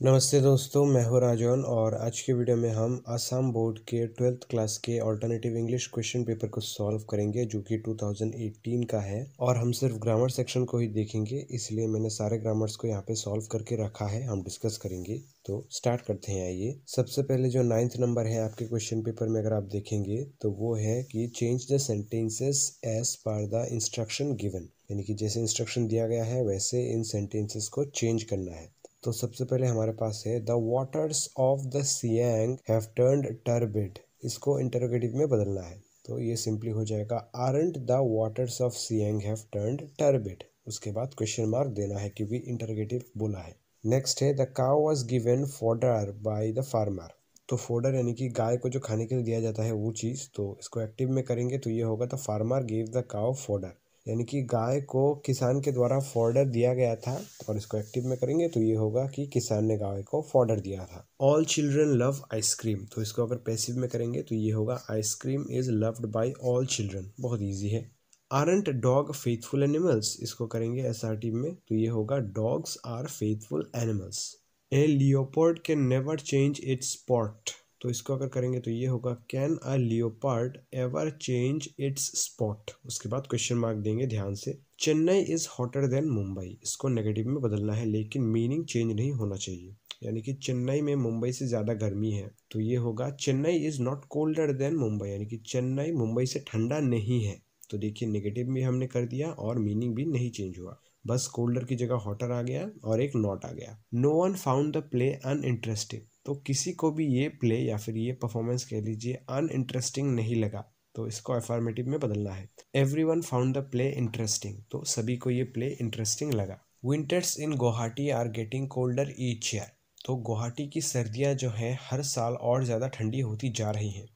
नमस्ते दोस्तों, मैं हूं राजौन और आज के वीडियो में हम आसाम बोर्ड के 12th क्लास के ऑल्टरनेटिव इंग्लिश क्वेश्चन पेपर को सॉल्व करेंगे जो कि 2018 का है। और हम सिर्फ ग्रामर सेक्शन को ही देखेंगे, इसलिए मैंने सारे ग्रामर्स को यहाँ पे सॉल्व करके रखा है, हम डिस्कस करेंगे। तो स्टार्ट करते हैं। आइए, सबसे पहले जो 9th नंबर है आपके क्वेश्चन पेपर में, अगर आप देखेंगे तो वो है कि change the sentences as per the instruction given, यानी कि जैसे इंस्ट्रक्शन दिया गया है वैसे इन सेंटेंसेस को चेंज करना है। तो सबसे पहले हमारे पास है the waters of the Siang have turned turbid, इसको इंटरोगेटिव में बदलना है। तो ये सिंपली हो जाएगा aren't the waters of Siang have turned turbid. उसके बाद क्वेश्चन मार्क देना है क्योंकि इंटरोगेटिव बोला है। नेक्स्ट है the cow was given fodder by the farmer. तो फॉडर यानी कि गाय को जो खाने के लिए दिया जाता है वो चीज़, तो इसको एक्टिव में करेंगे तो ये होगा the farmer give the cow fodder, यानी कि गाय को किसान के द्वारा फॉडर दिया गया था। और इसको एक्टिव में करेंगे तो ये होगा कि किसान ने गाय को फॉडर दिया था। ऑल चिल्ड्रन लव आइसक्रीम, तो इसको अगर पैसिव में करेंगे तो ये होगा ice cream is loved by all children, बहुत इजी है। आरंट डॉग फेथफुल एनिमल्स, इसको करेंगे असर्टिव में तो ये होगा dogs are faithful animals. A leopard can never change its spot, तो इसको अगर करेंगे तो ये होगा can a leopard ever change its spot. उसके बाद क्वेश्चन मार्क देंगे ध्यान से। Chennai is hotter than Mumbai, इसको नेगेटिव में बदलना है लेकिन मीनिंग चेंज नहीं होना चाहिए, यानी कि चेन्नई में मुंबई से ज़्यादा गर्मी है तो ये होगा Chennai is not colder than Mumbai, यानी कि चेन्नई मुंबई से ठंडा नहीं है। तो देखिए नेगेटिव में हमने कर दिया और मीनिंग भी नहीं चेंज हुआ, बस कोल्डर की जगह हॉटर आ गया और एक नॉट आ गया। No one found the play uninteresting, तो किसी को भी ये प्ले या फिर ये परफॉर्मेंस कह लीजिए अनइंटरेस्टिंग नहीं लगा, तो इसको अफर्मेटिव में बदलना है। Everyone found the play interesting, तो सभी को ये प्ले इंटरेस्टिंग लगा। Winters in Guwahati are getting colder each year, तो गुवाहाटी की सर्दियां जो हैं हर साल और ज़्यादा ठंडी होती जा रही हैं,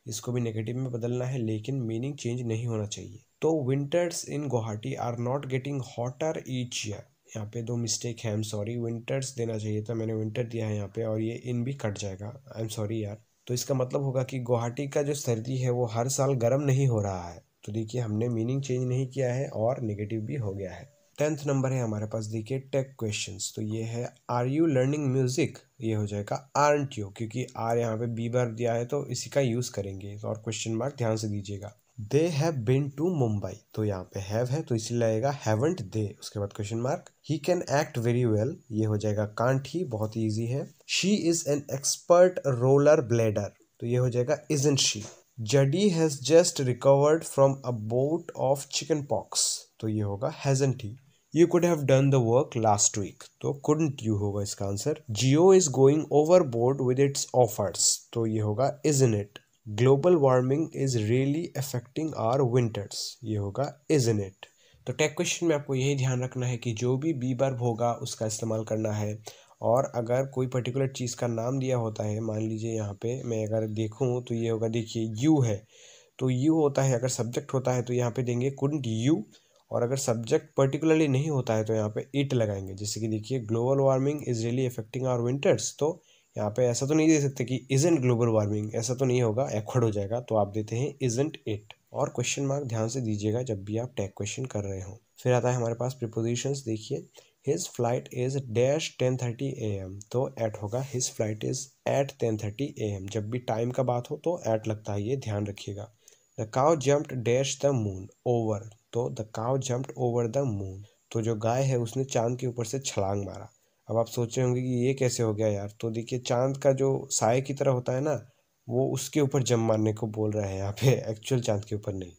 इसको भी नेगेटिव में बदलना है लेकिन मीनिंग चेंज नहीं होना चाहिए। तो winters in Guwahati are not getting hotter each year, यहाँ पे दो मिस्टेक है, आई एम सॉरी, विंटर्स देना चाहिए था, मैंने विंटर दिया है यहाँ पे और ये इन भी कट जाएगा, आई एम सॉरी यार। तो इसका मतलब होगा कि गुवाहाटी का जो सर्दी है वो हर साल गर्म नहीं हो रहा है। तो देखिए हमने मीनिंग चेंज नहीं किया है और नेगेटिव भी हो गया है। 10th नंबर है हमारे पास, देखिए टेक क्वेश्चंस। तो ये है आर यू लर्निंग म्यूजिक, ये हो जाएगा आरंट यू, क्योंकि आर यहाँ पे बी बार दिया है तो इसी का यूज करेंगे। तो और क्वेश्चन मार्क ध्यान से दीजिएगा। They have been to Mumbai, तो यहाँ पे हैव है तो इसलिए लगेगा हैवंट दे। उसके बाद question mark. He can act very well, ये हो जाएगा कांट ही, बहुत ही ईजी है। She is an expert roller blader, तो ये हो जाएगा isn't she. Judy has just recovered from a bout of chicken pox, तो ये होगा hasn't he. You could have done the work last week, तो कुडंट यू होगा इसका answer. Jio is going overboard with its offers, तो ये होगा isn't it. Global warming is really affecting our winters, ये होगा इजंट इट। तो टैग क्वेश्चन में आपको यही ध्यान रखना है कि जो भी बी वर्ब होगा उसका इस्तेमाल करना है। और अगर कोई पर्टिकुलर चीज़ का नाम दिया होता है, मान लीजिए यहाँ पे मैं अगर देखूँ तो ये होगा, देखिए यू है तो यू होता है, अगर सब्जेक्ट होता है तो यहाँ पे देंगे कुडंट यू, और अगर सब्जेक्ट पर्टिकुलरली नहीं होता है तो यहाँ पे इट लगाएंगे। जैसे कि देखिए global warming is really affecting our winters, तो यहाँ पे ऐसा तो नहीं दे सकते कि इजंट ग्लोबल वार्मिंग, ऐसा तो नहीं होगा, एक्वर्ड हो जाएगा, तो आप देते हैं इजंट इट। और क्वेश्चन मार्क ध्यान से दीजिएगा जब भी आप टैग क्वेश्चन कर रहे हो। फिर आता है हमारे पास प्रीपोजिशंस, देखिए his flight is dash 10:30 AM, तो एट होगा his flight is at 10:30 AM, जब भी टाइम का बात हो तो एट लगता है, ये ध्यान रखिएगा। The cow jumped dash the moon over, तो the cow jumped over the moon, तो जो गाय है उसने चांद के ऊपर से छलांग मारा। अब आप सोच रहे होंगे कि ये कैसे हो गया यार, तो देखिए चांद का जो साए की तरह होता है ना, वो उसके ऊपर जम मारने को बोल रहा है यहाँ पे, एक्चुअल चांद के ऊपर नहीं।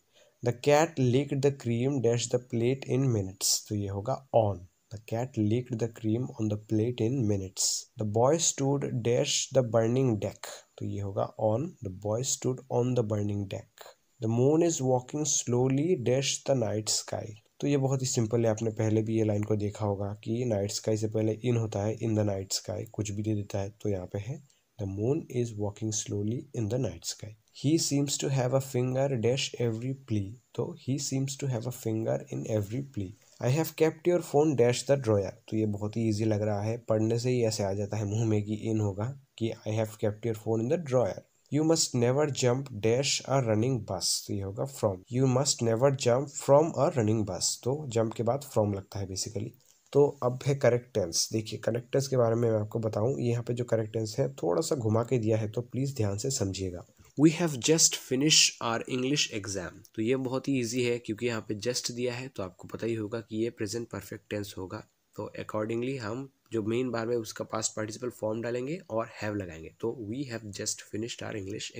The cat licked the cream dash the plate in minutes, तो ये होगा on. The cat licked the cream on the plate in minutes. The boy stood dash the burning deck, तो ये होगा on. The boy stood on the burning deck. The moon is walking slowly dash the night sky, तो ये बहुत ही simple है, आपने पहले भी ये लाइन को देखा होगा कि नाइट स्काई से पहले इन होता है, इन द नाइट स्काई, कुछ भी दे देता है तो यहाँ पे है the moon is walking slowly in the night sky. He seems to have a finger dash every pie, तो he seems to have a finger in every pie. I have kept your phone dash the drawer, तो ये बहुत ही easy लग रहा है, पढ़ने से ही ऐसे आ जाता है मुंह में कि इन होगा, कि आई have kept your phone in the dryer. You must never jump dash a running बस, तो ये होगा from. You must never jump from a running बस, तो जंप के बाद फ्रॉम लगता है बेसिकली। तो अब है करेक्ट टेंस। देखिए करेक्ट टेंस के बारे में मैं आपको बताऊं, यहाँ पे जो करेक्ट टेंस है थोड़ा सा घुमा के दिया है, तो प्लीज़ ध्यान से समझिएगा। We have just finish our English exam. तो ये बहुत ही ईजी है क्योंकि यहाँ पे जस्ट दिया है, तो आपको पता ही होगा कि ये प्रेजेंट परफेक्ट टेंस होगा। तो अकॉर्डिंगली हम जो मेन बार में उसका पास्ट पार्टिसिपल फॉर्म डालेंगे और हैव लगाएंगे। तो we have just finished our English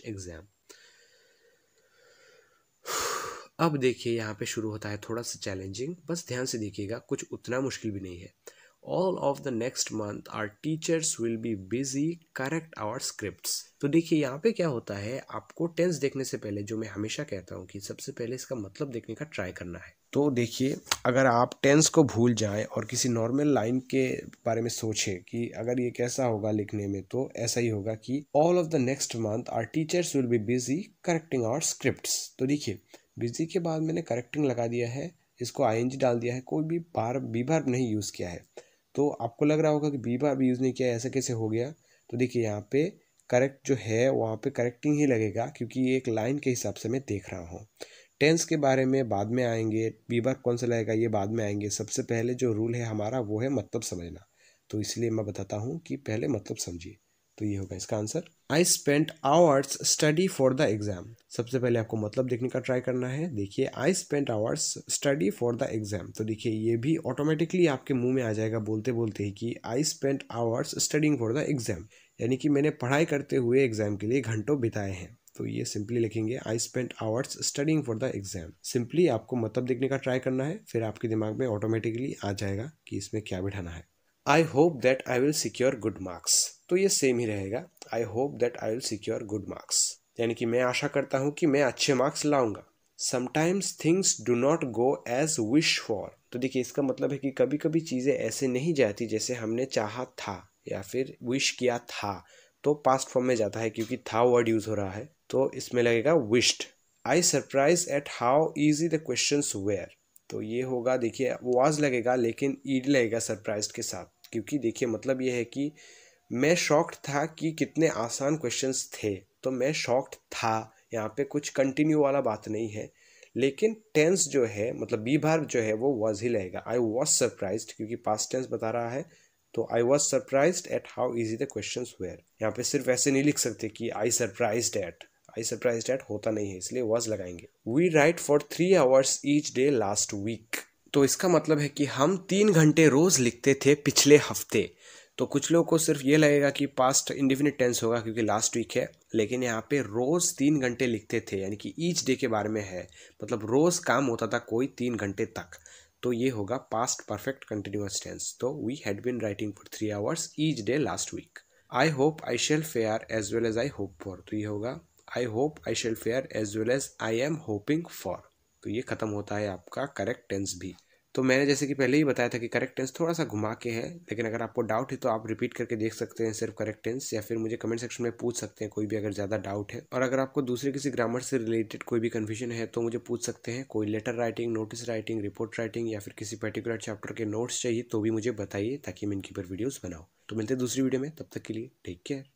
exam. अब देखिए यहाँ पे शुरू होता है थोड़ा सा चैलेंजिंग, बस ध्यान से देखिएगा, कुछ उतना मुश्किल भी नहीं है। All of the next month our teachers will be busy correct our scripts. तो देखिए यहाँ पे क्या होता है, आपको टेंस देखने से पहले, जो मैं हमेशा कहता हूँ कि सबसे पहले इसका मतलब देखने का ट्राई करना है। तो देखिए अगर आप टेंस को भूल जाएं और किसी नॉर्मल लाइन के बारे में सोचें कि अगर ये कैसा होगा लिखने में, तो ऐसा ही होगा कि all of the next month our teachers will be busy correcting our scripts. तो देखिए बिजी के बाद मैंने करेक्टिंग लगा दिया है, इसको आईएनजी डाल दिया है, कोई भी बी वर्ब नहीं यूज़ किया है। तो आपको लग रहा होगा कि बी वर्ब यूज़ नहीं किया है, ऐसा कैसे हो गया। तो देखिए यहाँ पे करेक्ट जो है वहाँ पे करेक्टिंग ही लगेगा, क्योंकि ये एक लाइन के हिसाब से मैं देख रहा हूँ। टेंस के बारे में बाद में आएंगे, बी वर्ब कौन सा लगेगा ये बाद में आएंगे। सबसे पहले जो रूल है हमारा वो है मतलब समझना, तो इसलिए मैं बताता हूँ कि पहले मतलब समझिए। तो ये होगा इसका answer. I spent hours study for the exam. सबसे पहले आपको मतलब देखने का ट्राई करना है। देखिए I spent hours study for the exam, तो देखिए ये भी ऑटोमेटिकली आपके मुंह में आ जाएगा बोलते बोलते ही कि I spent hours studying for the exam, यानी कि मैंने पढ़ाई करते हुए एग्जाम के लिए घंटों बिताए हैं। तो ये सिंपली लिखेंगे I spent hours studying for the exam. Simply आपको मतलब देखने का ट्राई करना है, फिर आपके दिमाग में ऑटोमेटिकली आ जाएगा कि इसमें क्या बिठाना है। I hope that I will secure good marks, तो ये सेम ही रहेगा। I hope that I will secure good marks, यानी कि मैं आशा करता हूँ कि मैं अच्छे मार्क्स लाऊंगा। Sometimes things do not go as wish for. तो देखिए इसका मतलब है कि कभी कभी चीज़ें ऐसे नहीं जाती जैसे हमने चाहा था या फिर विश किया था। तो पास्ट फॉर्म में जाता है क्योंकि था वर्ड यूज हो रहा है, तो इसमें लगेगा wished. I surprise at how easy the questions were. तो ये होगा, देखिए वाज लगेगा लेकिन ईड लगेगा सरप्राइज के साथ, क्योंकि देखिए मतलब ये है कि मैं शॉक्ड था कि कितने आसान क्वेश्चंस थे। तो मैं शॉक्ड था, यहाँ पे कुछ कंटिन्यू वाला बात नहीं है, लेकिन टेंस जो है मतलब बी वर्ब जो है वो वाज ही लगेगा। आई वॉज सरप्राइज्ड क्योंकि पास्ट टेंस बता रहा है, तो I was surprised at how easy the questions were. यहाँ पे सिर्फ ऐसे नहीं लिख सकते कि I surprised at, I surprised at होता नहीं है, इसलिए वाज लगाएंगे। We write for 3 hours each day last week. तो इसका मतलब है कि हम 3 घंटे रोज लिखते थे पिछले हफ्ते। तो कुछ लोगों को सिर्फ ये लगेगा कि पास्ट इंडेफिनिट टेंस होगा क्योंकि लास्ट वीक है, लेकिन यहाँ पे रोज 3 घंटे लिखते थे, यानी कि ईच डे के बारे में है, मतलब रोज काम होता था कोई 3 घंटे तक। तो ये होगा पास्ट परफेक्ट कंटिन्यूअस टेंस। तो we had been writing for 3 hours each day last week. I hope I shall fare as well as I hope for. तो ये होगा I hope I shall fare as well as I am hoping for. तो ये खत्म होता है आपका correct tense भी। तो मैंने जैसे कि पहले ही बताया था कि करेक्ट टेंस थोड़ा सा घुमा के है, लेकिन अगर आपको डाउट है तो आप रिपीट करके देख सकते हैं सिर्फ करेक्ट टेंस, या फिर मुझे कमेंट सेक्शन में पूछ सकते हैं कोई भी अगर ज़्यादा डाउट है। और अगर आपको दूसरे किसी ग्रामर से रिलेटेड कोई भी कन्फ्यूजन है तो मुझे पूछ सकते हैं। कोई letter writing, notice writing, report writing या फिर किसी पर्टिकुलर चैप्टर के नोट्स चाहिए तो भी मुझे बताइए, ताकि मैं इनकी पर वीडियोज़ बनाऊँ। तो मिलते हैं दूसरी वीडियो में, तब तक के लिए टेक केयर।